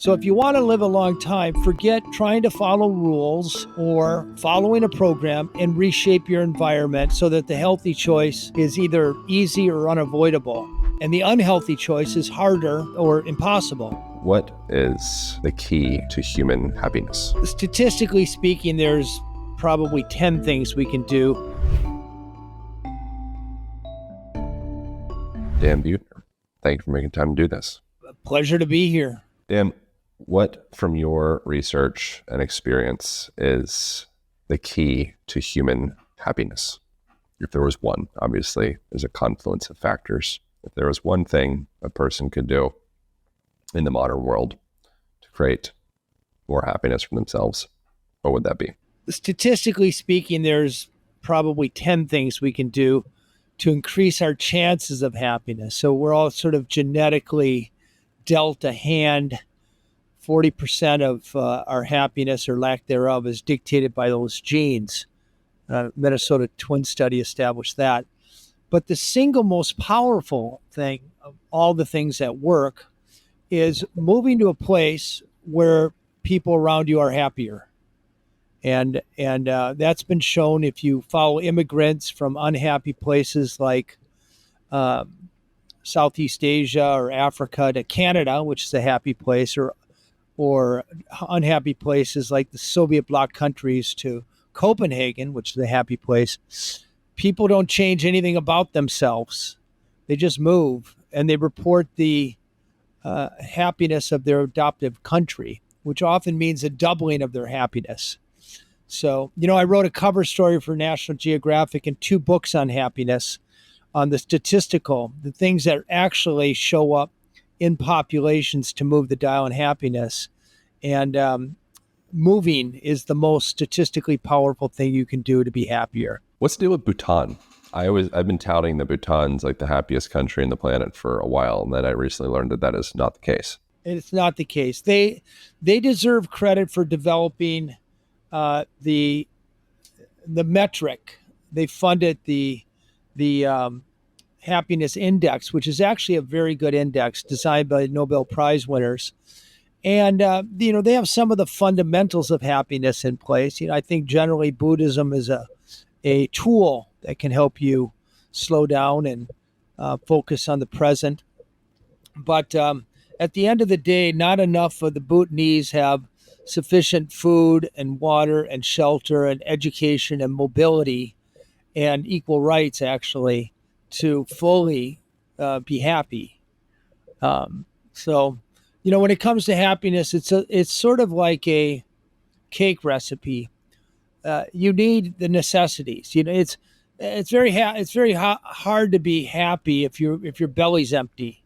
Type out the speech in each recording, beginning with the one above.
So if you want to live a long time, forget trying to follow rules or following a program and reshape your environment so that the healthy choice is either easy or unavoidable. And the unhealthy choice is harder or impossible. What is the key to human happiness? Statistically speaking, there's probably 10 things we can do. Dan Buettner, thank you for making time to do this. A pleasure to be here. Dan, what from your research and experience is the key to human happiness? If there was one, obviously there's a confluence of factors. If there was one thing a person could do in the modern world to create more happiness for themselves, what would that be? Statistically speaking, there's probably 10 things we can do to increase our chances of happiness. So we're all sort of genetically dealt a hand. 40% of our happiness or lack thereof is dictated by those genes. Minnesota Twin Study established that. But the single most powerful thing of all the things that work is moving to a place where people around you are happier. And that's been shown if you follow immigrants from unhappy places like Southeast Asia or Africa to Canada, which is a happy place, or unhappy places like the Soviet bloc countries to Copenhagen, which is a happy place. People don't change anything about themselves. They just move and they report the happiness of their adoptive country, which often means a doubling of their happiness. So, I wrote a cover story for National Geographic and 2 books on happiness, on the things that actually show up in populations to move the dial in happiness. And moving is the most statistically powerful thing you can do to be happier. What's the deal with Bhutan? I've been touting that Bhutan's like the happiest country on the planet for a while, and then I recently learned that is not the case. It's not the case. They deserve credit for developing the metric. They funded the happiness index, which is actually a very good index designed by Nobel Prize winners. And, they have some of the fundamentals of happiness in place. I think generally Buddhism is a tool that can help you slow down and focus on the present. But at the end of the day, not enough of the Bhutanese have sufficient food and water and shelter and education and mobility and equal rights, actually, to fully be happy. So, when it comes to happiness, it's sort of like a cake recipe. You need the necessities. It's very hard to be happy if your belly's empty,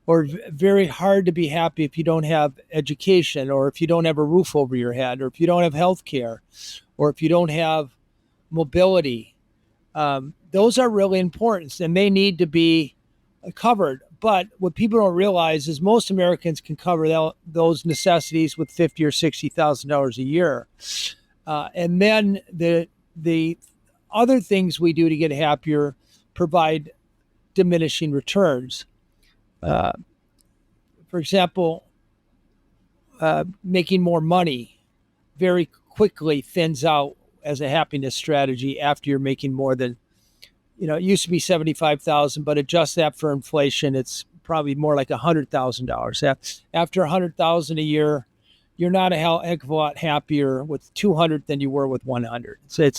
or very hard to be happy if you don't have education, or if you don't have a roof over your head, or if you don't have health care, or if you don't have mobility. Those are really important, and they need to be covered. But what people don't realize is most Americans can cover those necessities with $50,000 or $60,000 a year. And then the other things we do to get happier provide diminishing returns. For example, making more money very quickly thins out as a happiness strategy after you're making more than, it used to be $75,000, but adjust that for inflation, it's probably more like $100,000. After $100,000 a year, you're not a heck of a lot happier with 200 than you were with 100. So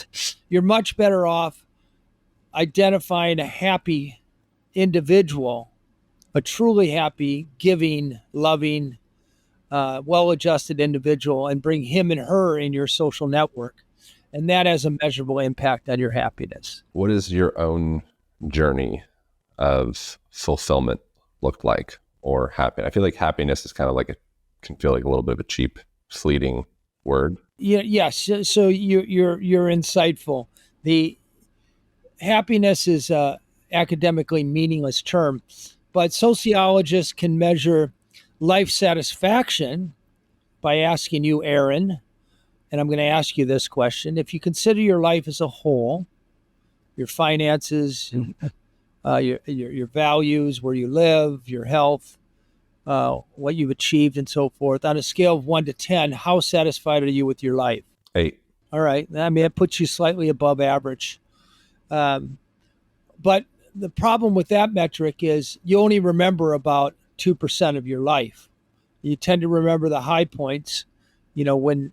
you're much better off identifying a happy individual, a truly happy, giving, loving, well-adjusted individual, and bring him and her in your social network. And that has a measurable impact on your happiness. What does your own journey of fulfillment look like, or happiness? I feel like happiness is kind of can feel like a little bit of a cheap, fleeting word. Yes. So you're insightful. The happiness is a academically meaningless term, but sociologists can measure life satisfaction by asking you, Aaron, and I'm going to ask you this question. If you consider your life as a whole, your finances, your values, where you live, your health, what you've achieved and so forth. On a scale of 1 to 10, how satisfied are you with your life? 8. All right. I mean, it puts you slightly above average. Um, but the problem with that metric is you only remember about 2% of your life. You tend to remember the high points, you know, when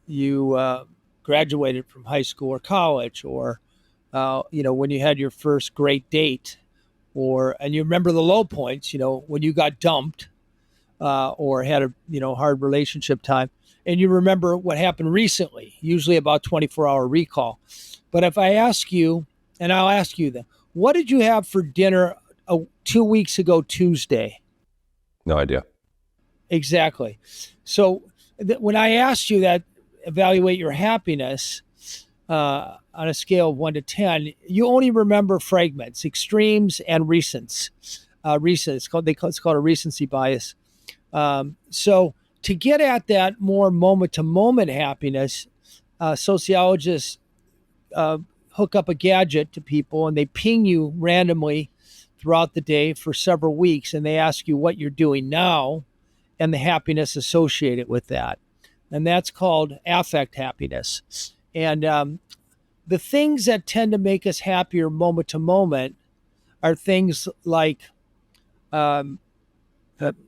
you graduated from high school or college, or when you had your first great date, and you remember the low points, when you got dumped, or had a hard relationship time, and you remember what happened recently, usually about 24-hour recall. But if I ask you, and I'll ask you then, what did you have for dinner 2 weeks ago Tuesday? No idea. Exactly. So when I asked you that, evaluate your happiness on a scale of 1 to 10, you only remember fragments, extremes, and recents. It's called a recency bias. So to get at that more moment to moment happiness, sociologists hook up a gadget to people and they ping you randomly throughout the day for several weeks, and they ask you what you're doing now and the happiness associated with that. And that's called affect happiness. And the things that tend to make us happier moment to moment are things like um,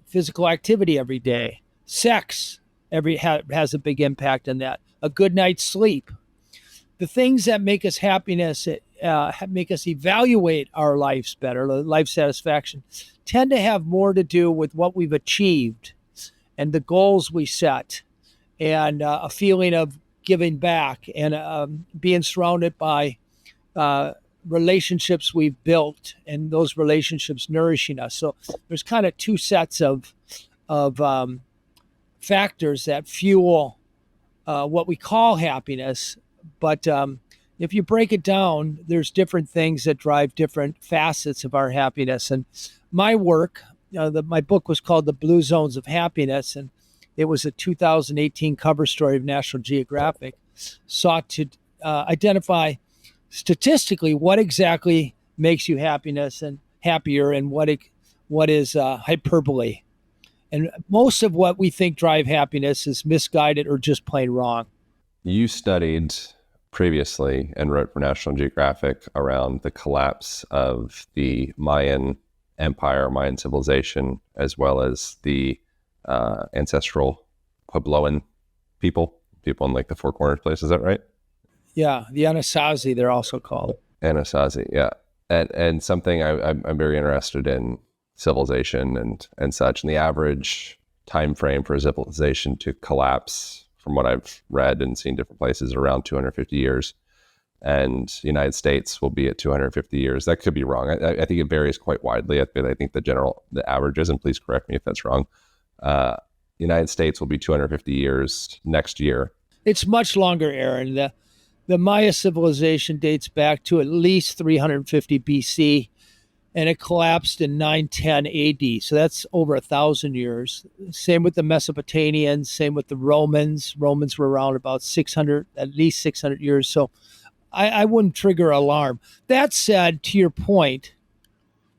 physical activity every day, sex has a big impact on that, a good night's sleep. The things that make us happiness, make us evaluate our lives better, life satisfaction, tend to have more to do with what we've achieved and the goals we set, and a feeling of giving back, and being surrounded by relationships we've built, and those relationships nourishing us. So there's kind of two sets of factors that fuel what we call happiness. But if you break it down, there's different things that drive different facets of our happiness. And my work, my book was called The Blue Zones of Happiness, and it was a 2018 cover story of National Geographic, sought to identify statistically what exactly makes you happiness and happier, and what is hyperbole. And most of what we think drive happiness is misguided or just plain wrong. You studied previously and wrote for National Geographic around the collapse of the Mayan Empire, Mayan civilization, as well as the ancestral Puebloan people in like the Four Corners place. Is that right? Yeah, the Anasazi, they're also called. Anasazi, yeah. And something I'm very interested in, civilization and such, and the average time frame for a civilization to collapse, from what I've read and seen different places, around 250 years. And the United States will be at 250 years. That could be wrong. I think it varies quite widely. I think the averages, and please correct me if that's wrong. The United States will be 250 years next year. It's much longer, Aaron. The Maya civilization dates back to at least 350 BC, and it collapsed in 910 AD. So that's over 1,000 years. Same with the Mesopotamians, same with the Romans. Romans were around about 600, at least 600 years. So I wouldn't trigger alarm. That said, to your point,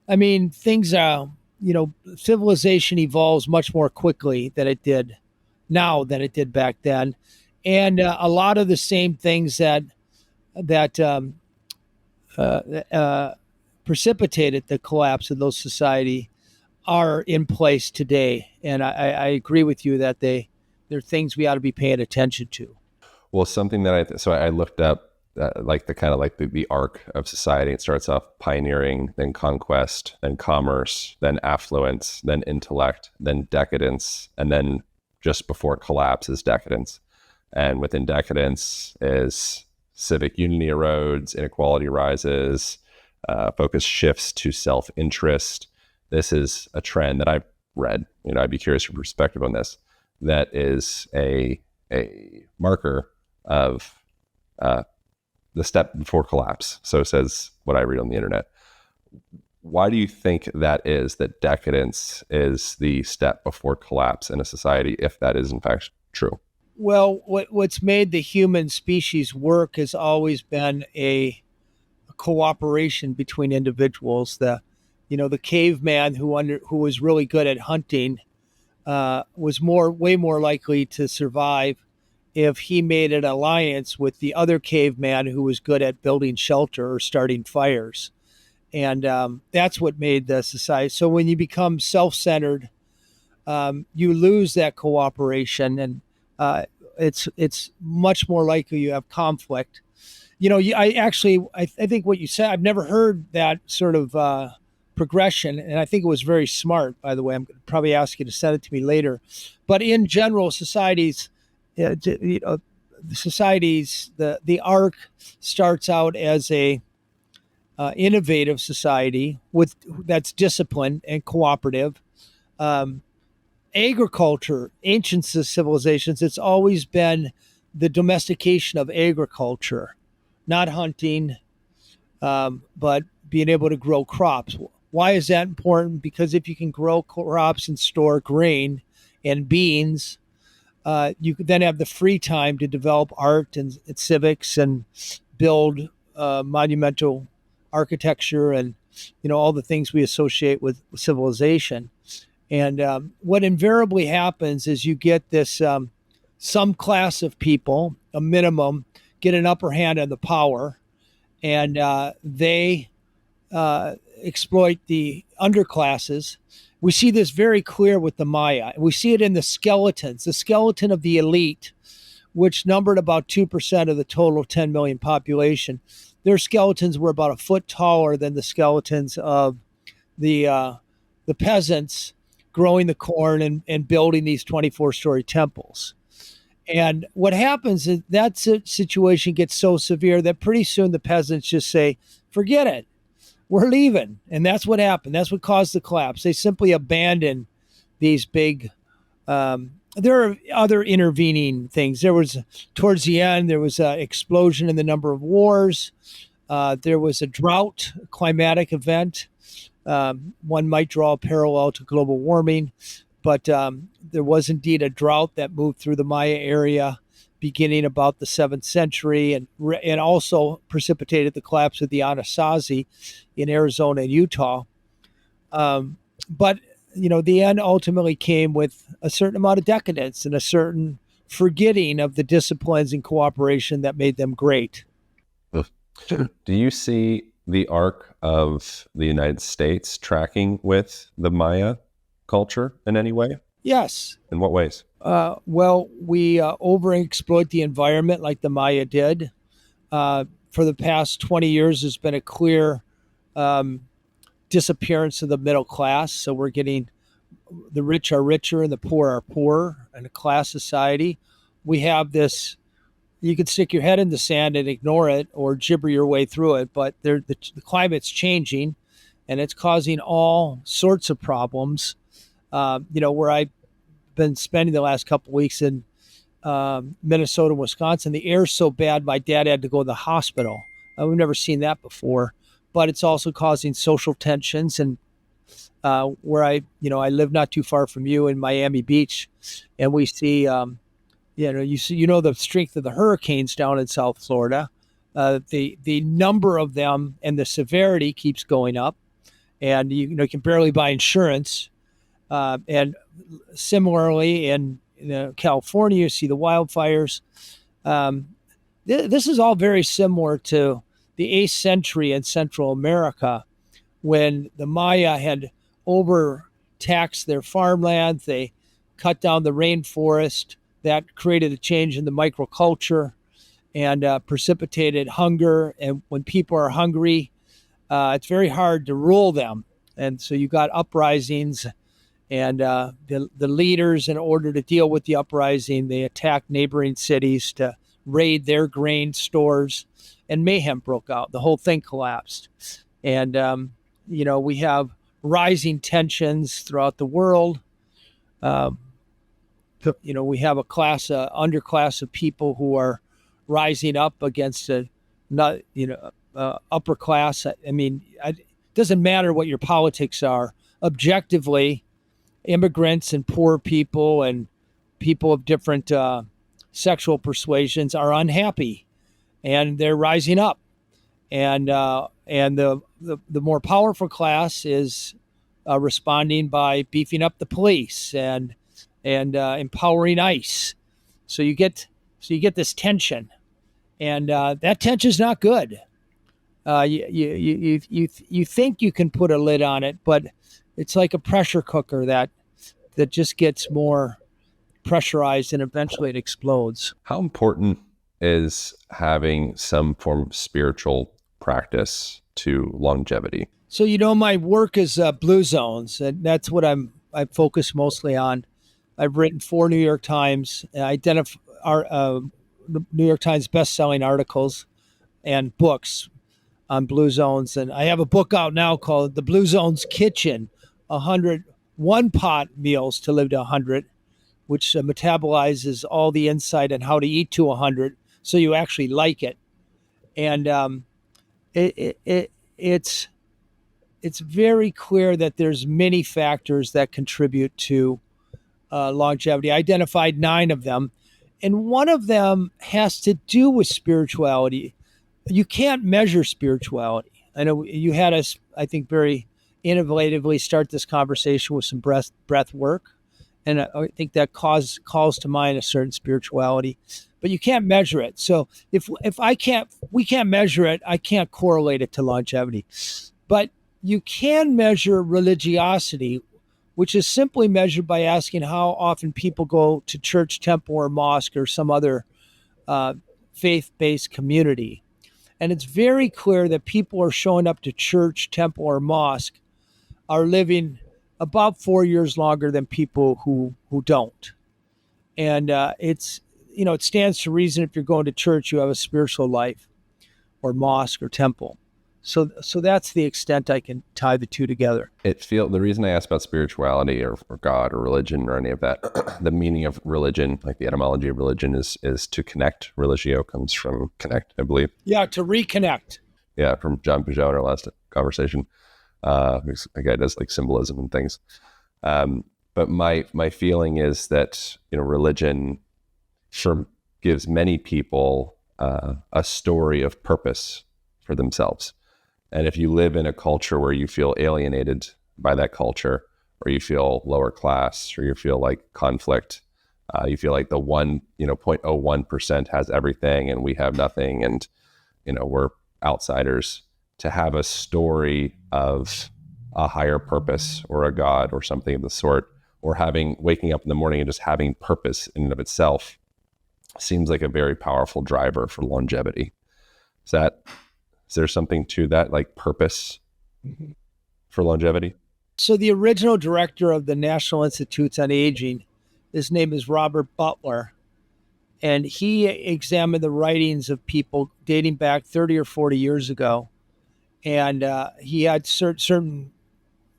I mean, things are, civilization evolves much more quickly than it did now than it did back then. And a lot of the same things that precipitated the collapse of those society are in place today. And I agree with you that they're things we ought to be paying attention to. Well, something that so I looked up like the kind of like the arc of society. It starts off pioneering, then conquest, then commerce, then affluence, then intellect, then decadence, and then just before collapse is decadence. And within decadence is civic unity erodes, inequality rises, focus shifts to self-interest. This is a trend that I've read. I'd be curious your perspective on this. That is a marker of the step before collapse. So says what I read on the internet. Why do you think that is, that decadence is the step before collapse in a society, if that is in fact true? Well, what's made the human species work has always been a cooperation between individuals. The caveman who was really good at hunting was way more likely to survive if he made an alliance with the other caveman who was good at building shelter or starting fires. And that's what made the society. So when you become self-centered, you lose that cooperation, and it's much more likely you have conflict. I think what you said, I've never heard that sort of progression, and I think it was very smart. By the way, I'm going to probably ask you to send it to me later. But in general, the arc starts out as a innovative society with that's disciplined and cooperative. Um, Agriculture, ancient civilizations, it's always been the domestication of agriculture, not hunting, but being able to grow crops. Why is that important? Because if you can grow crops and store grain and beans, you could then have the free time to develop art and civics and build monumental architecture and all the things we associate with civilization. And what invariably happens is you get this some class of people, a minimum, get an upper hand on the power, and they exploit the underclasses. We see this very clear with the Maya. We see it in the skeletons, the skeleton of the elite, which numbered about 2% of the total 10 million population. Their skeletons were about a foot taller than the skeletons of the peasants growing the corn and building these 24-story temples. And what happens is that situation gets so severe that pretty soon the peasants just say, forget it, we're leaving. And that's what happened. That's what caused the collapse. They simply abandoned these big, there are other intervening things. Towards the end, there was an explosion in the number of wars. There was a drought, a climatic event. One might draw a parallel to global warming, but there was indeed a drought that moved through the Maya area beginning about the 7th century and also precipitated the collapse of the Anasazi in Arizona and Utah. But the end ultimately came with a certain amount of decadence and a certain forgetting of the disciplines and cooperation that made them great. Do you see the arc of the United States tracking with the Maya culture in any way? Yes. In what ways? Well, we overexploit the environment like the Maya did. For the past 20 years, there's been a clear disappearance of the middle class. So we're getting the rich are richer and the poor are poorer in a class society. We have this, you can stick your head in the sand and ignore it or gibber your way through it, but the climate's changing and it's causing all sorts of problems. Where I've been spending the last couple of weeks in Minnesota, Wisconsin, the air's so bad my dad had to go to the hospital. We've never seen that before, but it's also causing social tensions. And where I live not too far from you in Miami Beach, and we see, the strength of the hurricanes down in South Florida. The number of them and the severity keeps going up, and you can barely buy insurance. And similarly in California, you see the wildfires. This is all very similar to the 8th century in Central America, when the Maya had overtaxed their farmland. They cut down the rainforest. That created a change in the microculture and precipitated hunger. And when people are hungry, it's very hard to rule them. And so you got uprisings, and the leaders, in order to deal with the uprising, they attacked neighboring cities to raid their grain stores, and mayhem broke out. The whole thing collapsed. And, we have rising tensions throughout the world. We have a underclass of people who are rising up against upper class. I mean, it doesn't matter what your politics are. Objectively, immigrants and poor people and people of different sexual persuasions are unhappy, and they're rising up. And the the more powerful class is responding by beefing up the police and empowering ICE. So you get this tension, and that tension is not good. You think you can put a lid on it, but it's like a pressure cooker that just gets more pressurized and eventually it explodes. How important is having some form of spiritual practice to longevity? So my work is blue zones, and that's what I focus mostly on. I've written 4 New York Times New York Times best-selling articles and books on blue zones, and I have a book out now called The Blue Zones Kitchen: 100 one-pot meals to live to 100, which metabolizes all the insight on how to eat to 100, so you actually like it. And it's very clear that there's many factors that contribute to longevity. I identified 9 of them, and one of them has to do with spirituality. You can't measure spirituality. I know you had us, I think, very innovatively start this conversation with some breath work, and I think that calls to mind a certain spirituality, but you can't measure it. So if we can't measure it, I can't correlate it to longevity. But you can measure religiosity, which is simply measured by asking how often people go to church, temple, or mosque, or some other faith-based community. And it's very clear that people who are showing up to church, temple, or mosque are living about 4 years longer than people who don't. And it stands to reason if you're going to church, you have a spiritual life, or mosque or temple. So that's the extent I can tie the two together. The reason I asked about spirituality or God or religion or any of that, the meaning of religion, like the etymology of religion is to connect. Religio comes from connect, I believe. Yeah, to reconnect. Yeah, from John Peugeot in our last conversation. A guy does like symbolism and things. But my feeling is that religion gives many people a story of purpose for themselves. And if you live in a culture where you feel alienated by that culture, or you feel lower class, or you feel like conflict, you feel like the 0.01% has everything and we have nothing, and we're outsiders, to have a story of a higher purpose or a God or something of the sort, or waking up in the morning and just having purpose in and of itself, seems like a very powerful driver for longevity. Is there something to that, like purpose for longevity? So the original director of the National Institutes on Aging, his name is Robert Butler, and he examined the writings of people dating back 30 or 40 years ago. And he had certain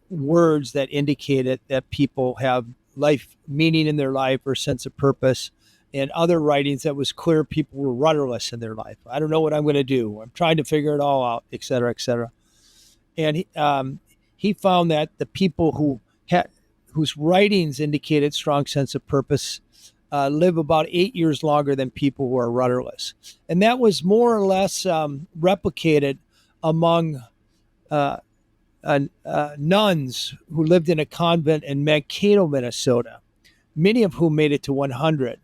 words that indicated that people have life meaning in their life or sense of purpose, and other writings that was clear people were rudderless in their life. I don't know what I'm going to do. I'm trying to figure it all out, et cetera, et cetera. And he found that the people whose writings indicated strong sense of purpose live about 8 years longer than people who are rudderless. And that was more or less replicated among nuns who lived in a convent in Mankato, Minnesota, many of whom made it to 100.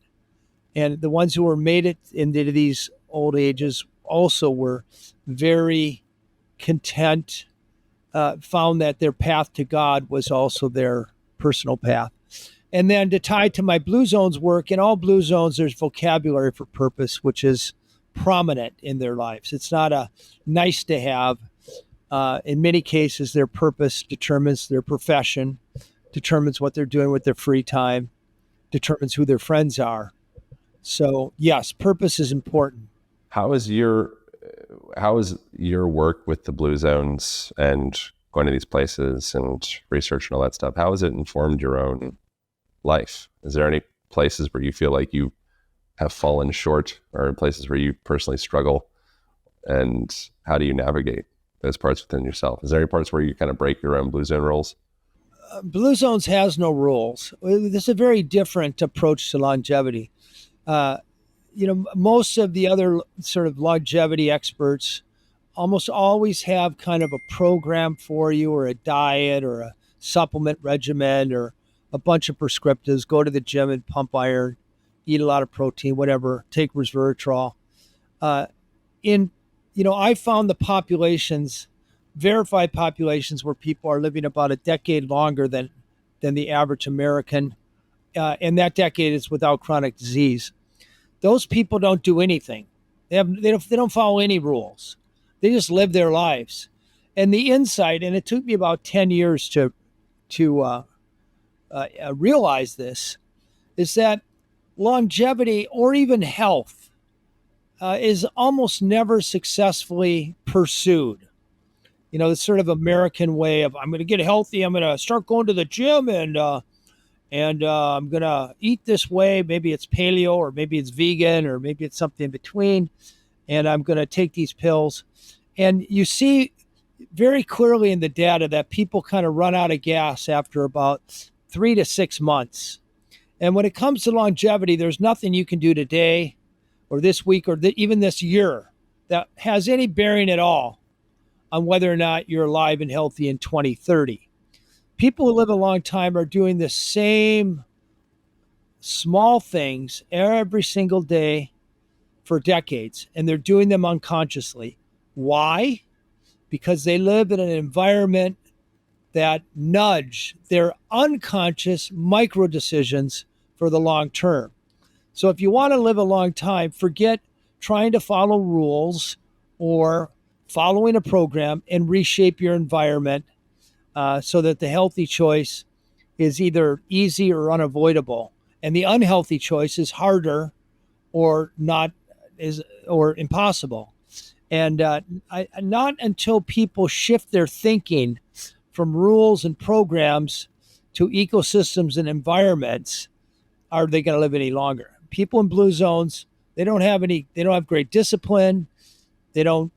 And the ones who were made it into these old ages also were very content, found that their path to God was also their personal path. And then to tie to my Blue Zones work, in all Blue Zones, there's vocabulary for purpose, which is prominent in their lives. It's not a nice to have. In many cases, their purpose determines their profession, determines what they're doing with their free time, determines who their friends are. So yes, purpose is important. How is your work with the Blue Zones and going to these places and research and all that stuff? How has it informed your own life? Is there any places where you feel like you have fallen short, or places where you personally struggle? And how do you navigate those parts within yourself? Is there any parts where you kind of break your own Blue Zone rules? Blue Zones has no rules. This is a very different approach to longevity. Most of the other sort of longevity experts almost always have kind of a program for you, or a diet, or a supplement regimen, or a bunch of prescriptives. Go to the gym and pump iron, eat a lot of protein, whatever, take resveratrol. Uh, in, I found the populations, verified populations, where people are living about a decade longer than the average American, and that decade is without chronic disease. Those people don't do anything. They don't follow any rules. They just live their lives. And the insight, and it took me about 10 years to realize this, is that longevity or even health is almost never successfully pursued. The sort of American way of, I'm going to get healthy, I'm going to start going to the gym, and I'm going to eat this way. Maybe it's paleo, or maybe it's vegan, or maybe it's something in between. And I'm going to take these pills. And you see very clearly in the data that people kind of run out of gas after about 3 to 6 months. And when it comes to longevity, there's nothing you can do today or this week or even this year that has any bearing at all on whether or not you're alive and healthy in 2030. People who live a long time are doing the same small things every single day for decades, and they're doing them unconsciously. Why? Because they live in an environment that nudge their unconscious micro decisions for the long term. So if you want to live a long time, forget trying to follow rules or following a program, and reshape your environment so that the healthy choice is either easy or unavoidable, and the unhealthy choice is harder or impossible. And not until people shift their thinking from rules and programs to ecosystems and environments are they going to live any longer. People in blue zones, they don't have great discipline. They don't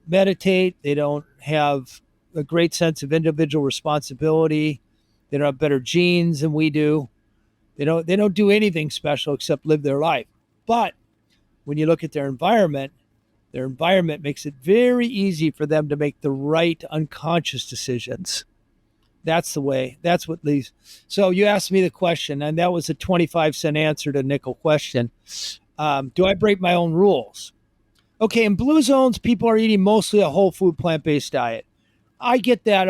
meditate. They don't have a great sense of individual responsibility. They don't have better genes than we do. They don't do anything special except live their life. But when you look at their environment makes it very easy for them to make the right unconscious decisions. That's the way. That's what leads. So you asked me the question, and that was a 25-cent answer to a nickel question. Do I break my own rules? Okay, in blue zones, people are eating mostly a whole food plant-based diet. I get that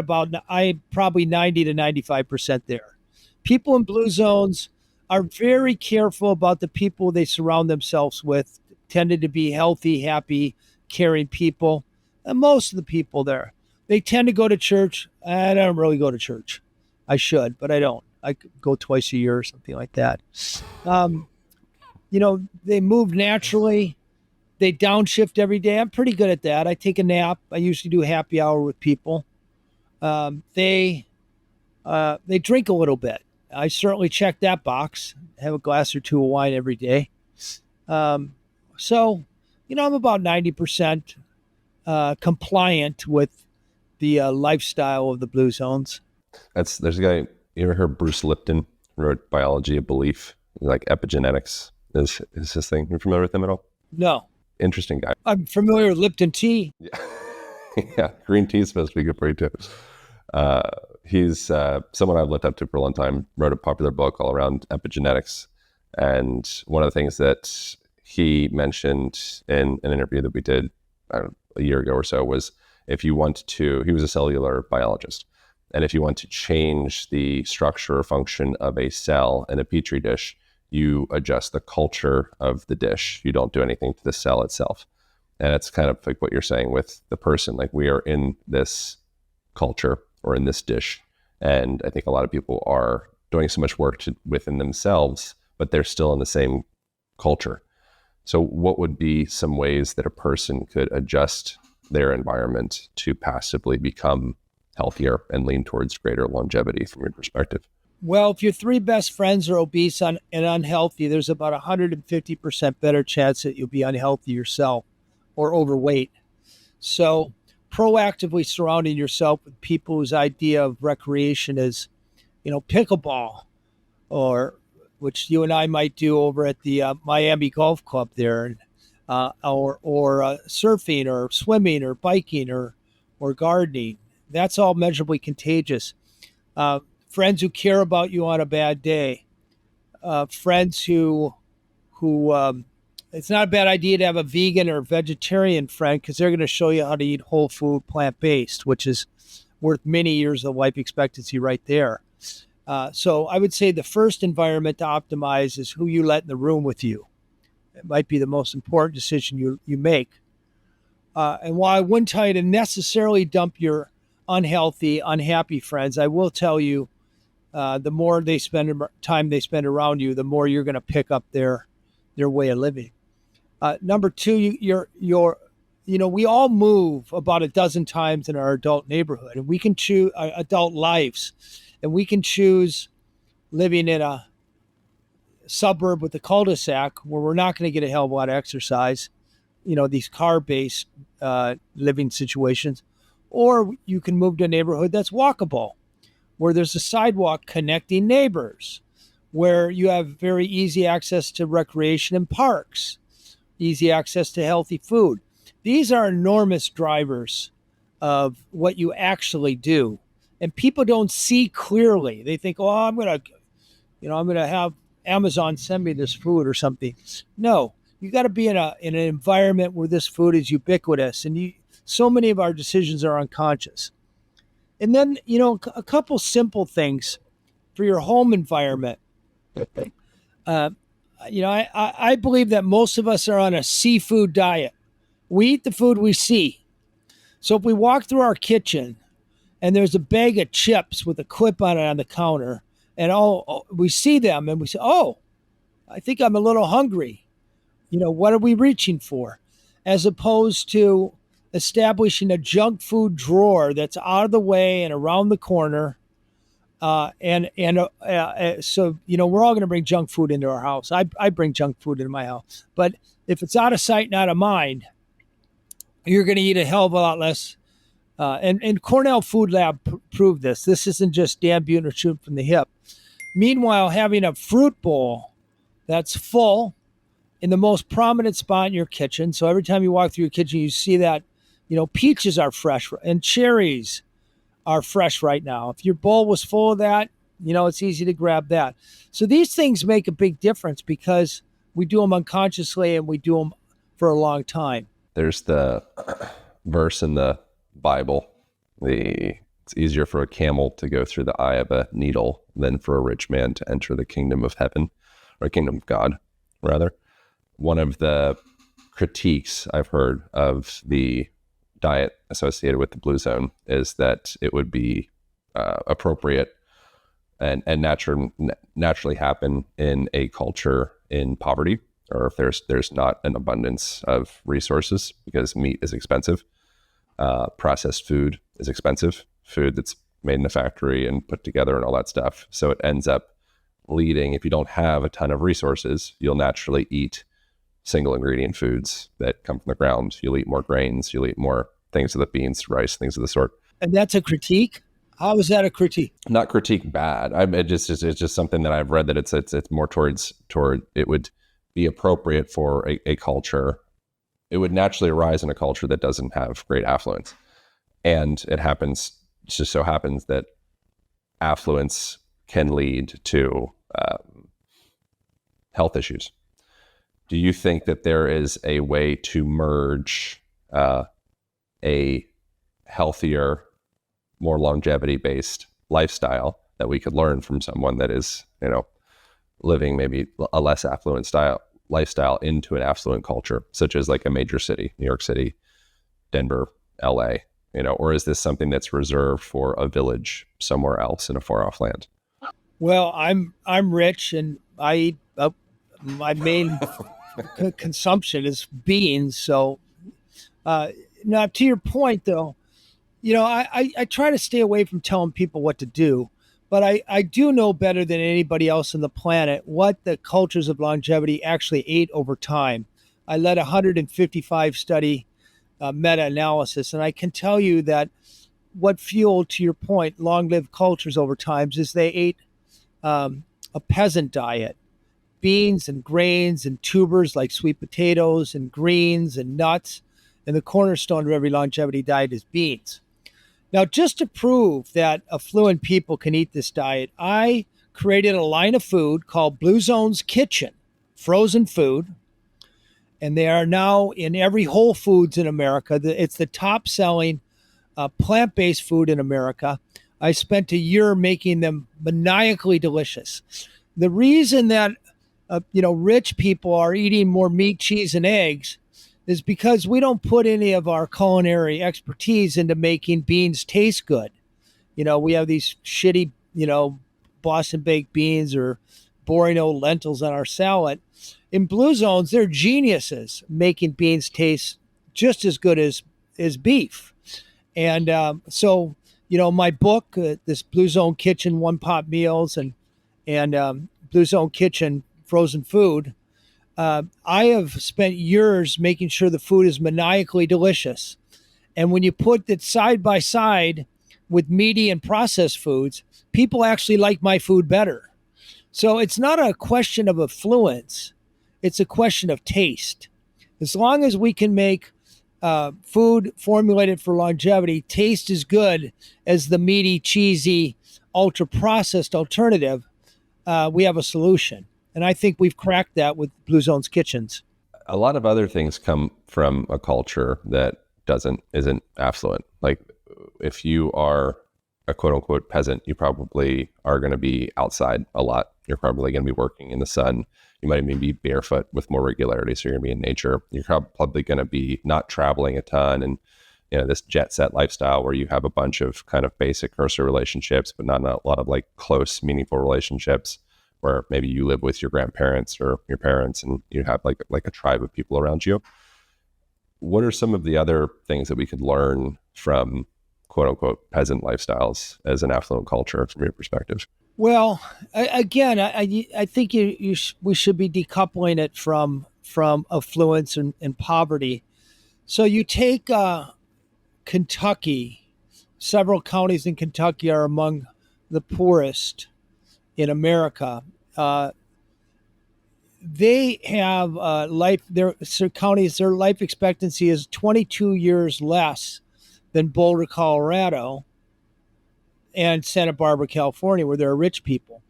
I probably 90 to 95% there. People in blue zones are very careful about the people they surround themselves with, tended to be healthy, happy, caring people. And most of the people there, they tend to go to church. I don't really go to church. I should, but I don't. I go twice a year or something like that. They move naturally. They downshift every day. I'm pretty good at that. I take a nap. I usually do happy hour with people. They drink a little bit. I certainly check that box. Have a glass or two of wine every day. So, I'm about 90% compliant with the lifestyle of the blue zones. There's a guy, you ever heard Bruce Lipton wrote Biology of Belief, like epigenetics is his thing. You familiar with him at all? No. Interesting guy. I'm familiar with Lipton tea. Yeah, yeah, green tea is supposed to be good for you too. He's someone I've looked up to for a long time, wrote a popular book all around epigenetics. And one of the things that he mentioned in an interview that we did a year ago or so was he was a cellular biologist. And if you want to change the structure or function of a cell in a petri dish, you adjust the culture of the dish. You don't do anything to the cell itself. And it's kind of like what you're saying with the person, like we are in this culture or in this dish. And I think a lot of people are doing so much work within themselves, but they're still in the same culture. So what would be some ways that a person could adjust their environment to passively become healthier and lean towards greater longevity from your perspective? Well, if your three best friends are obese and unhealthy, there's about 150% better chance that you'll be unhealthy yourself or overweight. So proactively surrounding yourself with people whose idea of recreation is, pickleball, or which you and I might do over at the Miami Golf Club there. or surfing or swimming or biking or gardening. That's all measurably contagious. Uh, Friends who care about you on a bad day, friends who it's not a bad idea to have a vegan or vegetarian friend because they're going to show you how to eat whole food, plant based, which is worth many years of life expectancy right there. So I would say the first environment to optimize is who you let in the room with you. It might be the most important decision you make. And while I wouldn't tell you to necessarily dump your unhealthy, unhappy friends, I will tell you the more time they spend around you, the more you're going to pick up their way of living. Number two, we all move about a dozen times in our adult neighborhood, and we can choose adult lives, and we can choose living in a suburb with a cul-de-sac where we're not going to get a hell of a lot of exercise, these car-based living situations, or you can move to a neighborhood that's walkable, where there's a sidewalk connecting neighbors, where you have very easy access to recreation and parks, easy access to healthy food. These are enormous drivers of what you actually do. And people don't see clearly. They think, oh, I'm going to have Amazon send me this food or something. No, you got to be in an environment where this food is ubiquitous. And so many of our decisions are unconscious. And then, a couple simple things for your home environment. I believe that most of us are on a seafood diet. We eat the food we see. So if we walk through our kitchen and there's a bag of chips with a clip on it on the counter, and we see them and we say, oh, I think I'm a little hungry. What are we reaching for? As opposed to establishing a junk food drawer that's out of the way and around the corner. So we're all going to bring junk food into our house. I bring junk food into my house, but if it's out of sight and out of mind, you're going to eat a hell of a lot less. And Cornell Food Lab proved this. This isn't just Dan Buettner shooting from the hip. Meanwhile, having a fruit bowl that's full in the most prominent spot in your kitchen. So every time you walk through your kitchen, you see that, peaches are fresh and cherries are fresh right now. If your bowl was full of that, it's easy to grab that. So these things make a big difference because we do them unconsciously and we do them for a long time. There's the verse in the Bible, it's easier for a camel to go through the eye of a needle than for a rich man to enter the kingdom of heaven, or kingdom of God, rather. One of the critiques I've heard of the diet associated with the Blue Zone is that it would be appropriate and naturally happen in a culture in poverty, or if there's not an abundance of resources, because meat is expensive, processed food is expensive, food that's made in a factory and put together and all that stuff. So it ends up leading, if you don't have a ton of resources, you'll naturally eat single ingredient foods that come from the ground. You'll eat more grains, you'll eat more things of the beans, rice, things of the sort. And that's a critique? How is that a critique? Not critique bad. It's just something that I've read that it's more toward it would be appropriate for a culture. It would naturally arise in a culture that doesn't have great affluence. And it just so happens that affluence can lead to health issues. Do you think that there is a way to merge a healthier, more longevity-based lifestyle that we could learn from someone that is, living maybe a less affluent lifestyle into an affluent culture, such as like a major city, New York City, Denver, LA, or is this something that's reserved for a somewhere else in a far off land? Well, I'm rich and I eat my main consumption is beans. So now to your point though, I try to stay away from telling people what to do, but I do know better than anybody else on the planet what the cultures of longevity actually ate over time. I led a 155 study meta-analysis, and I can tell you that what fueled, to your point, long-lived cultures over time is they ate a peasant diet, beans and grains and tubers like sweet potatoes and greens and nuts. And the cornerstone of every longevity diet is beans. Now, just to prove that affluent people can eat this diet, I created a line of food called Blue Zone's Kitchen, frozen food. And they are now in every Whole Foods in America. It's the top selling plant-based food in America. I spent a year making them maniacally delicious. The reason that rich people are eating more meat, cheese, and eggs is because we don't put any of our culinary expertise into making beans taste good. We have these shitty, Boston baked beans or boring old lentils on our salad. In Blue Zones, they're geniuses making beans taste just as good as beef. And so, my book, this Blue Zone Kitchen One Pot Meals and Blue Zone Kitchen Frozen Food, I have spent years making sure the food is maniacally delicious. And when you put it side by side with meaty and processed foods, people actually like my food better. So it's not a question of affluence. It's a question of taste. As long as we can make food formulated for longevity taste as good as the meaty, cheesy, ultra-processed alternative, we have a solution. And I think we've cracked that with Blue Zone's Kitchens. A lot of other things come from a culture that isn't affluent. Like if you are a quote unquote peasant, you probably are going to be outside a lot. You're probably going to be working in the sun. You might even be barefoot with more regularity. So you're going to be in nature. You're probably going to be not traveling a ton. And, this jet set lifestyle where you have a bunch of kind of basic cursory relationships, but not a lot of like close, meaningful relationships where maybe you live with your grandparents or your parents and you have like a tribe of people around you. What are some of the other things that we could learn from quote unquote peasant lifestyles as an affluent culture from your perspective? Well, I think we should be decoupling it from affluence and poverty. So you take Kentucky. Several counties in Kentucky are among the poorest in America. They have their life expectancy is 22 years less than Boulder, Colorado, and Santa Barbara, California, where there are rich people.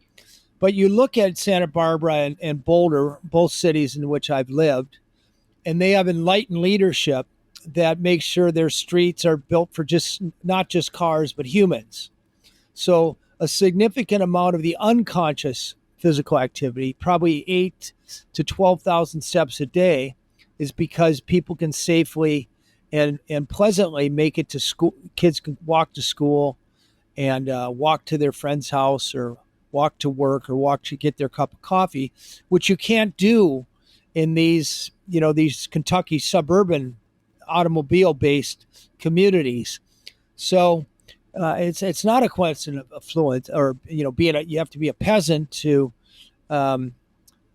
But you look at Santa Barbara and Boulder, both cities in which I've lived, and they have enlightened leadership that makes sure their streets are built for not just cars, but humans. So a significant amount of the unconscious physical activity, probably 8 to 12,000 steps a day, is because people can safely and pleasantly make it to school. Kids can walk to school and walk to their friend's house or walk to work or walk to get their cup of coffee, which you can't do in these Kentucky suburban automobile-based communities. So it's not a question of affluence or you have to be a peasant to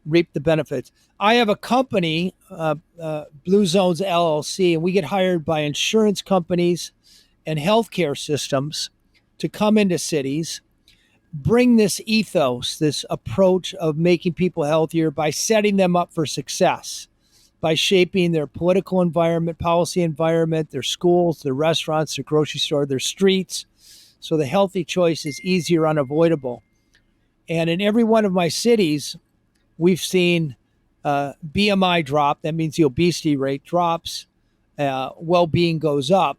reap the benefits. I have a company, Blue Zones LLC, and we get hired by insurance companies and healthcare systems to come into cities, bring this ethos, this approach of making people healthier by setting them up for success, by shaping their political environment, policy environment, their schools, their restaurants, their grocery store, their streets. So the healthy choice is easier, unavoidable. And in every one of my cities, we've seen BMI drop. That means the obesity rate drops. Well-being goes up.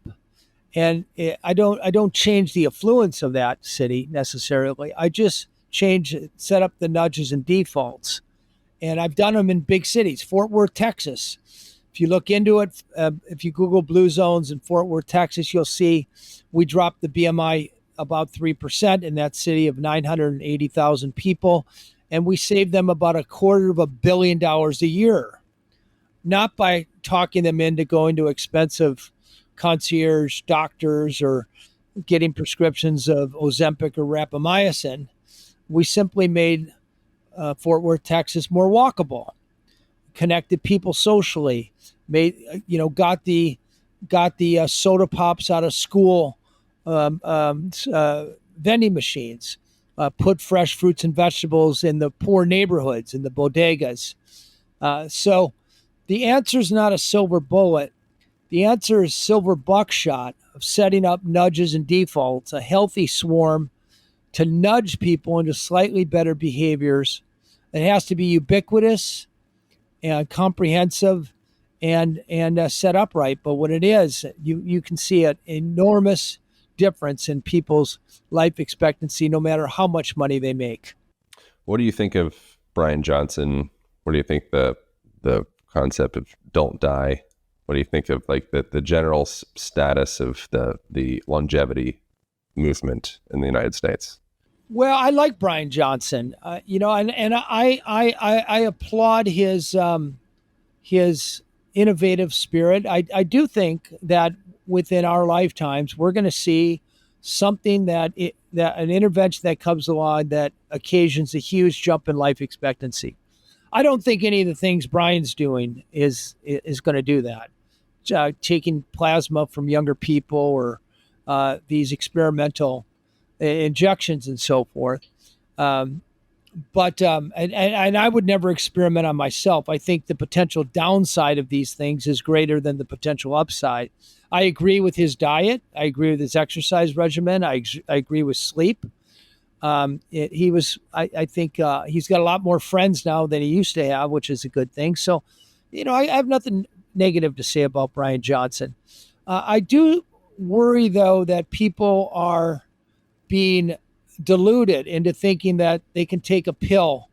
And I don't change the affluence of that city necessarily. I just set up the nudges and defaults. And I've done them in big cities. Fort Worth, Texas. If you look into it, if you Google Blue Zones in Fort Worth, Texas, you'll see we dropped the BMI about 3% in that city of 980,000 people. And we saved them about $250 million a year. Not by talking them into going to expensive concierge doctors or getting prescriptions of Ozempic or rapamycin. We simply made Fort Worth, Texas more walkable, connected people socially, got the soda pops out of school vending machines, put fresh fruits and vegetables in the poor neighborhoods, in the bodegas. So the answer is not a silver bullet. The answer is silver buckshot of setting up nudges and defaults, a healthy swarm to nudge people into slightly better behaviors. It has to be ubiquitous and comprehensive and set up right. But what it is, you can see an enormous difference in people's life expectancy, no matter how much money they make. What do you think of Brian Johnson? What do you think the concept of don't die? What do you think of like the general status of the longevity movement in the United States? Well, I like Brian Johnson, and I applaud his innovative spirit. I do think that within our lifetimes, we're going to see something that an intervention that comes along that occasions a huge jump in life expectancy. I don't think any of the things Brian's doing is going to do that. Taking plasma from younger people or these experimental injections and so forth. But I would never experiment on myself. I think the potential downside of these things is greater than the potential upside. I agree with his diet. I agree with his exercise regimen. I agree with sleep. I think he's got a lot more friends now than he used to have, which is a good thing. So, I have nothing negative to say about Brian Johnson. I do worry, though, that people are being deluded into thinking that they can take a pill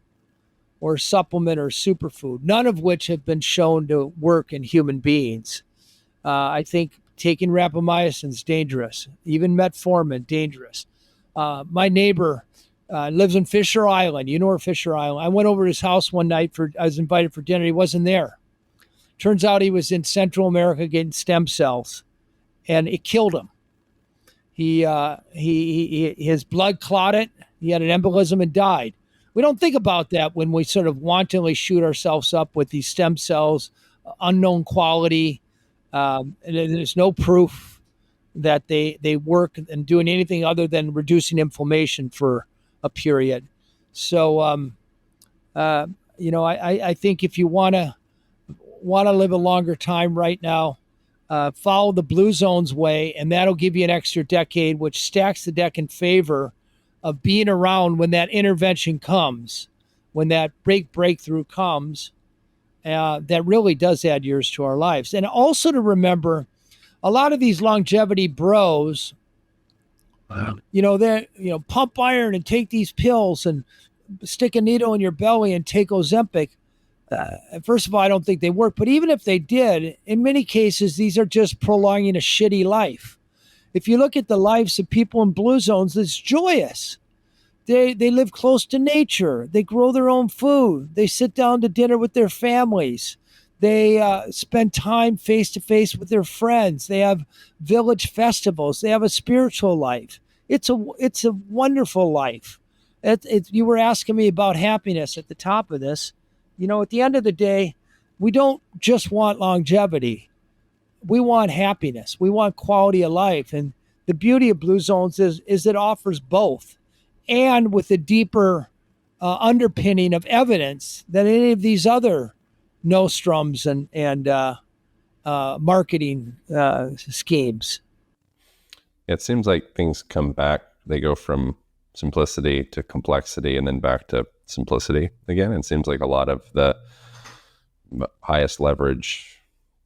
or supplement or superfood, none of which have been shown to work in human beings. I think taking rapamycin is dangerous, even metformin, dangerous. My neighbor lives in Fisher Island. You know where Fisher Island? I went over to his house one night I was invited for dinner. He wasn't there. Turns out he was in Central America getting stem cells, and it killed him. His blood clotted. He had an embolism and died. We don't think about that when we sort of wantonly shoot ourselves up with these stem cells, unknown quality. And there's no proof that they work and doing anything other than reducing inflammation for a period. So, I think if you want to live a longer time right now, follow the Blue Zone's way, and that'll give you an extra decade, which stacks the deck in favor of being around when that intervention comes, when that breakthrough comes. That really does add years to our lives. And also to remember, a lot of these longevity bros, they pump iron and take these pills and stick a needle in your belly and take Ozempic. First of all, I don't think they work. But even if they did, in many cases, these are just prolonging a shitty life. If you look at the lives of people in blue zones, it's joyous. They live close to nature. They grow their own food. They sit down to dinner with their families. They spend time face to face with their friends. They have village festivals. They have a spiritual life. It's a wonderful life. You were asking me about happiness at the top of this. At the end of the day, we don't just want longevity. We want happiness. We want quality of life. And the beauty of Blue Zones is it offers both, and with a deeper underpinning of evidence than any of these other nostrums and marketing schemes. It seems like things come back. They go from simplicity to complexity and then back to simplicity again. It seems like a lot of the highest leverage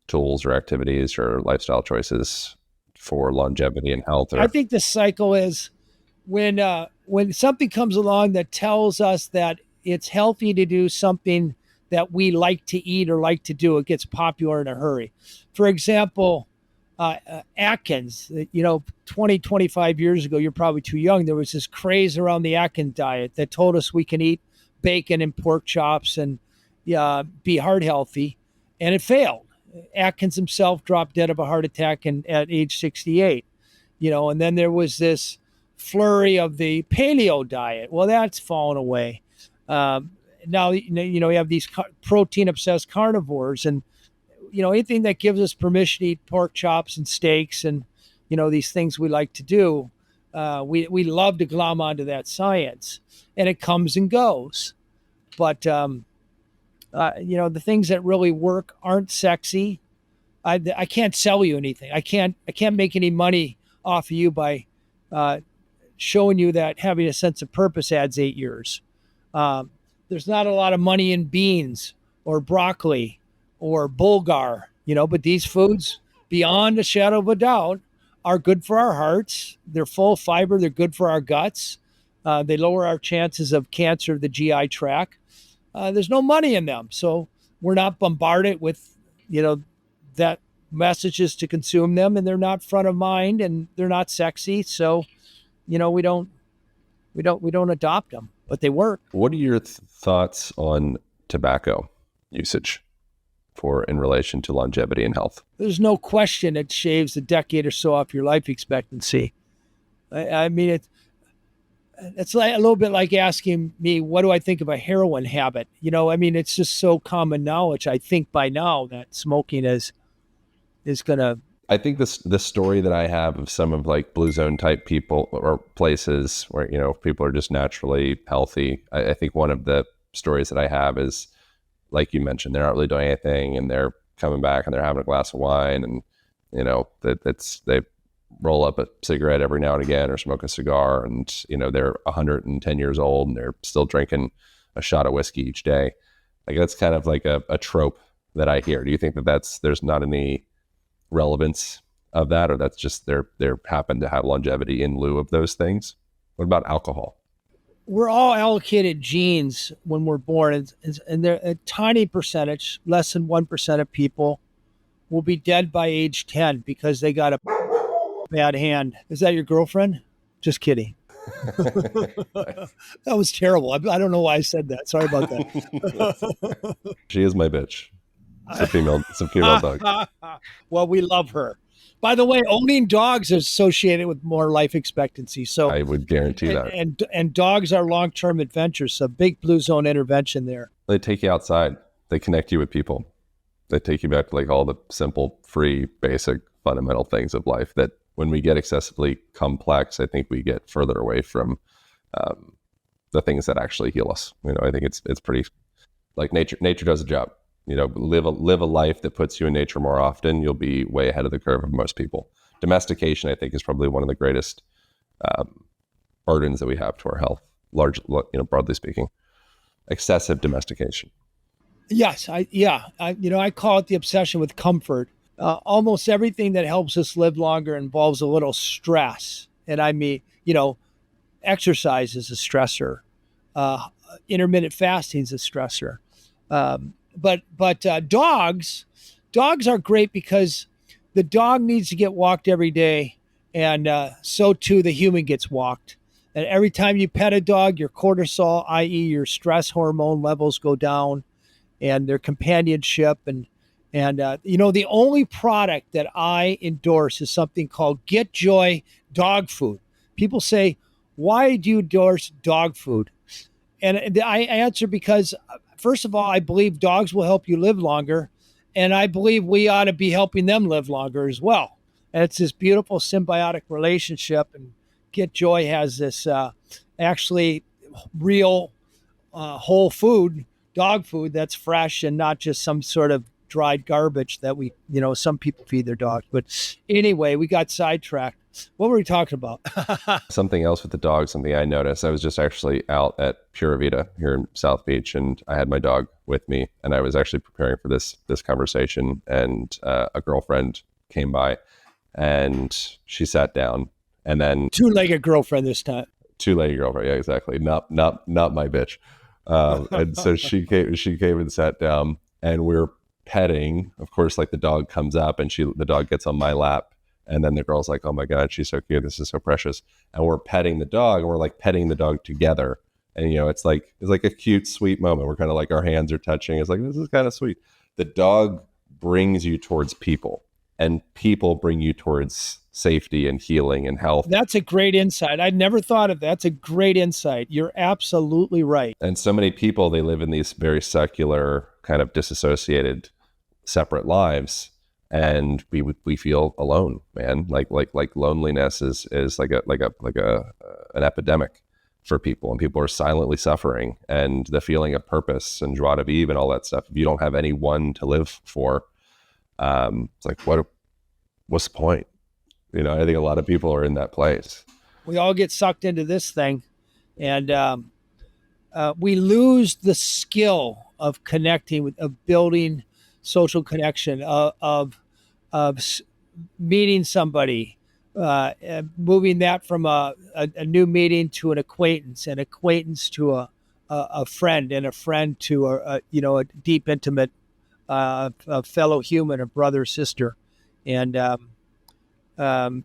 tools or activities or lifestyle choices for longevity and health. I think the cycle is when something comes along that tells us that it's healthy to do something that we like to eat or like to do, it gets popular in a hurry. For example, Atkins, 20, 25 years ago, you're probably too young. There was this craze around the Atkins diet that told us we can eat bacon and pork chops and be heart healthy. And it failed. Atkins himself dropped dead of a heart attack at age 68, and then there was this flurry of the paleo diet. Well, that's fallen away. Now, you have these protein obsessed carnivores, and, anything that gives us permission to eat pork chops and steaks and, these things we like to do, We love to glom onto that science, and it comes and goes. But the things that really work aren't sexy. I can't sell you anything. I can't make any money off of you by uh, showing you that having a sense of purpose adds 8 years. Um, there's not a lot of money in beans or broccoli or bulgur, but these foods, beyond a shadow of a doubt, are good for our hearts. They're full of fiber. They're good for our guts. They lower our chances of cancer of the GI tract. There's no money in them, so we're not bombarded with, that messages to consume them, and they're not front of mind, and they're not sexy. So, we don't adopt them, but they work. What are your thoughts on tobacco usage in relation to longevity and health? There's no question it shaves a decade or so off your life expectancy. I mean, it's like a little bit like asking me, what do I think of a heroin habit? It's just so common knowledge. I think by now that smoking is going to. I think the story that I have of some of like blue zone type people or places where, people are just naturally healthy. I think one of the stories that I have is, like you mentioned, they're not really doing anything and they're coming back and they're having a glass of wine, and, they roll up a cigarette every now and again or smoke a cigar, and, they're 110 years old and they're still drinking a shot of whiskey each day. Like, that's kind of like a trope that I hear. Do you think that there's not any relevance of that, or that's just they're happen to have longevity in lieu of those things? What about alcohol? We're all allocated genes when we're born, and they're a tiny percentage, less than 1% of people will be dead by age 10 because they got a bad hand. Is that your girlfriend? Just kidding. That was terrible. I don't know why I said that. Sorry about that. She is my bitch. It's a female dog. Well, we love her. By the way, owning dogs is associated with more life expectancy. So I would guarantee that. And dogs are long-term adventures. So big blue zone intervention there. They take you outside. They connect you with people. They take you back to like all the simple, free, basic, fundamental things of life that when we get excessively complex, I think we get further away from the things that actually heal us. I think it's pretty like nature does a job. Live a life that puts you in nature more often. You'll be way ahead of the curve of most people. Domestication, I think, is probably one of the greatest burdens that we have to our health. Broadly speaking, excessive domestication. Yes, I call it the obsession with comfort. Almost everything that helps us live longer involves a little stress, and I mean, exercise is a stressor. Intermittent fasting is a stressor. But dogs are great because the dog needs to get walked every day, and so too the human gets walked. And every time you pet a dog, your cortisol, i.e., your stress hormone levels go down, and their companionship and the only product that I endorse is something called Get Joy dog food. People say, "Why do you endorse dog food?" And I answer because, first of all, I believe dogs will help you live longer, and I believe we ought to be helping them live longer as well. And it's this beautiful symbiotic relationship. And Get Joy has this actually real whole food, dog food that's fresh and not just some sort of dried garbage that some people feed their dogs. But anyway, we got sidetracked. What were we talking about? Something else with the dog, something I noticed. I was just actually out at Pura Vida here in South Beach, and I had my dog with me, and I was actually preparing for this conversation, and a girlfriend came by, and she sat down, and then two-legged girlfriend this time. Two-legged girlfriend, yeah, exactly. Not my bitch. And so she came and sat down, and we're petting. Of course, like the dog comes up, and the dog gets on my lap. And then the girl's like, "Oh my God, she's so cute. This is so precious." And we're petting the dog, and we're like petting the dog together. And, it's like a cute, sweet moment. We're kind of like, our hands are touching. It's like, this is kind of sweet. The dog brings you towards people, and people bring you towards safety and healing and health. That's a great insight. I'd never thought of that. That's a great insight. You're absolutely right. And so many people, they live in these very secular, kind of disassociated, separate lives. and we feel alone, man. Like loneliness is like an epidemic for people, and people are silently suffering, and the feeling of purpose and joie de vivre and all that stuff. If you don't have anyone to live for, it's like, what's the point? I think a lot of people are in that place. We all get sucked into this thing, and we lose the skill of connecting, of building social connection, of meeting somebody, moving that from a new meeting to an acquaintance to a friend, and a friend to a deep, intimate a fellow human, a brother, sister. And um,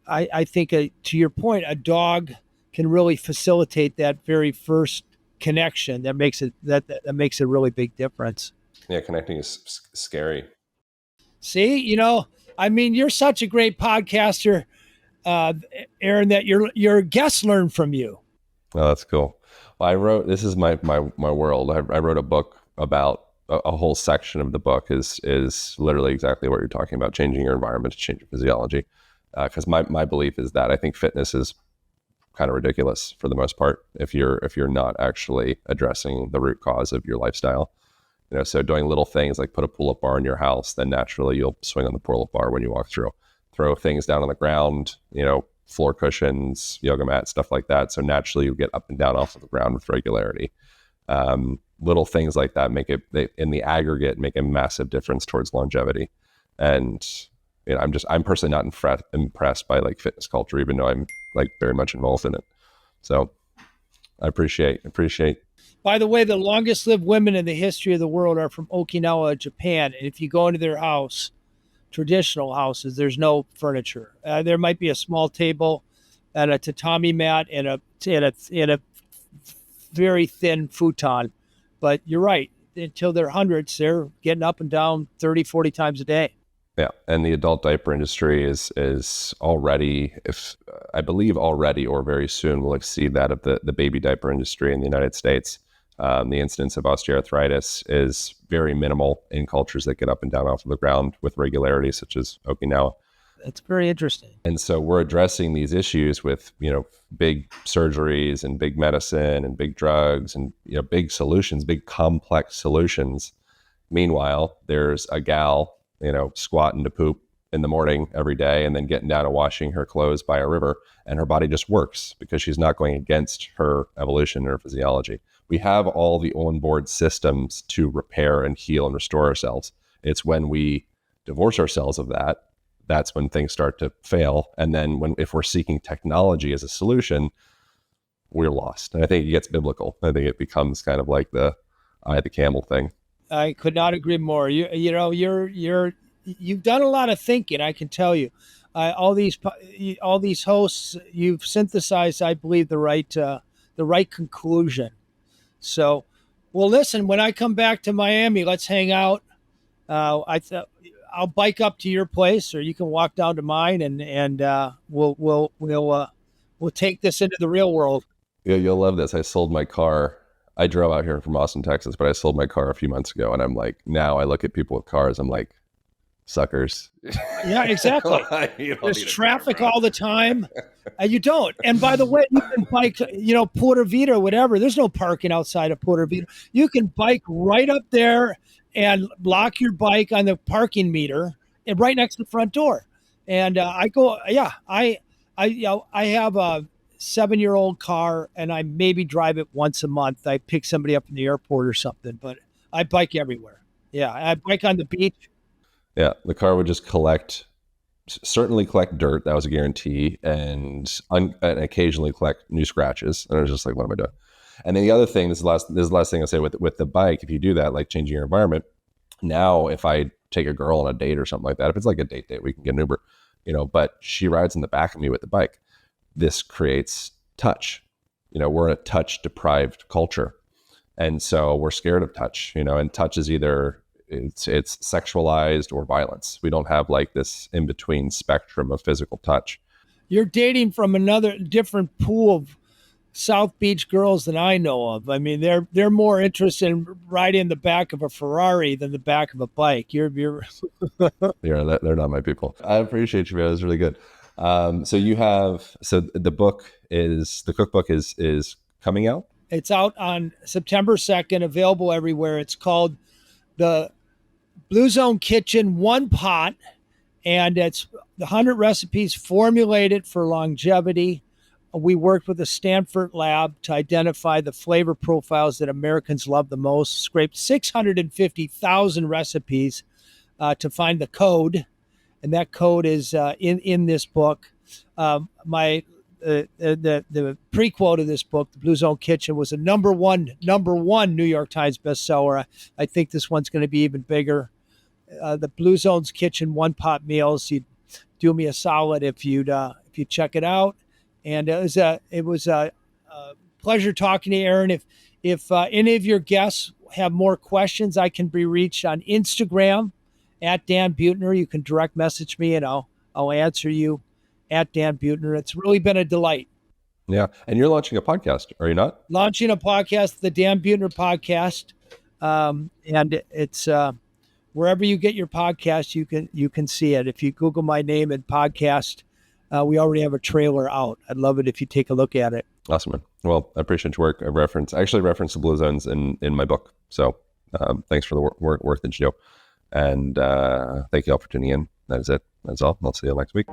I think, to your point, a dog can really facilitate that very first connection that makes it that makes a really big difference. Yeah, connecting is scary. See, I mean, you're such a great podcaster, Aaron, that your guests learn from you. Oh, that's cool. Well, this is my world. I wrote a book about a whole section of the book is literally exactly what you're talking about, changing your environment to change your physiology. Because my belief is that I think fitness is kind of ridiculous for the most part if you're not actually addressing the root cause of your lifestyle. So doing little things like put a pull-up bar in your house, then naturally you'll swing on the pull-up bar when you walk through. Throw things down on the ground, floor cushions, yoga mat, stuff like that. So naturally you get up and down off of the ground with regularity. Little things like that in the aggregate make a massive difference towards longevity. And I'm personally not impressed by like fitness culture, even though I'm like very much involved in it. So I appreciate. By the way, the longest lived women in the history of the world are from Okinawa, Japan. And if you go into their house, traditional houses, there's no furniture. There might be a small table and a tatami mat and a very thin futon. But you're right. Until they're hundreds, they're getting up and down 30, 40 times a day. Yeah, and the adult diaper industry is already, I believe already or very soon will exceed that of the baby diaper industry in the United States. The incidence of osteoarthritis is very minimal in cultures that get up and down off of the ground with regularity, such as Okinawa. That's very interesting. And so we're addressing these issues with, big surgeries and big medicine and big drugs and, big solutions, big complex solutions. Meanwhile, there's a gal, squatting to poop in the morning every day and then getting down and washing her clothes by a river, and her body just works because she's not going against her evolution and her physiology. We have all the onboard systems to repair and heal and restore ourselves. It's when we divorce ourselves of that, that's when things start to fail. And then if we're seeking technology as a solution, we're lost. And I think it gets biblical. I think it becomes kind of like the eye of the camel thing. I could not agree more. You've done a lot of thinking, I can tell you. All these hosts, you've synthesized, I believe, the right conclusion. So, well, listen, when I come back to Miami, let's hang out. I'll bike up to your place, or you can walk down to mine, and we'll take this into the real world. Yeah, you'll love this. I sold my car. I drove out here from Austin, Texas, but I sold my car a few months ago, and I'm like, now I look at people with cars, I'm like, suckers. Yeah, exactly. There's traffic all the time, and you don't. And by the way, you can bike, Puerto Vita, whatever. There's no parking outside of Puerto Vita. You can bike right up there and lock your bike on the parking meter, and right next to the front door. And I have a 7-year-old car, and I maybe drive it once a month. I pick somebody up from the airport or something, but I bike everywhere. Yeah, I bike on the beach. Yeah, the car would just certainly collect dirt. That was a guarantee, and occasionally collect new scratches. And I was just like, what am I doing? And then the other thing, this is the last thing I'll say with the bike, if you do that, like changing your environment, now if I take a girl on a date or something like that, if it's like a date, we can get an Uber, but she rides in the back of me with the bike. This creates touch. We're in a touch deprived culture. And so we're scared of touch, and touch is either it's sexualized or violence. We don't have like this in between spectrum of physical touch. You're dating from another different pool of South Beach girls than I know of. I mean, they're more interested in riding in the back of a Ferrari than the back of a bike. You're Yeah, they're not my people. I appreciate you, man. It was really good. So the cookbook is coming out. It's out on September 2nd, available everywhere. It's called the Blue Zone Kitchen One Pot, and it's the 100 recipes formulated for longevity. We worked with the Stanford lab to identify the flavor profiles that Americans love the most, scraped 650,000 recipes to find the code, and that code is in this book. The prequel to this book, The Blue Zone Kitchen, was a number one New York Times bestseller. I think this one's going to be even bigger. The Blue Zone's Kitchen One Pot Meals. You'd do me a solid if you check it out. And it was a pleasure talking to you, Aaron. If any of your guests have more questions, I can be reached on Instagram at Dan Buettner. You can direct message me, and I'll answer you at Dan Buettner. It's really been a delight. Yeah, and you're launching a podcast, are you not? Launching a podcast, the Dan Buettner Podcast, and it's wherever you get your podcast, you can see it. If you Google my name and podcast, we already have a trailer out. I'd love it if you take a look at it. Awesome, man. Well, I appreciate your work. I actually reference the Blue Zones in my book. So thanks for the work that you do. And thank you all for tuning in. That is it. That's all. I'll see you next week.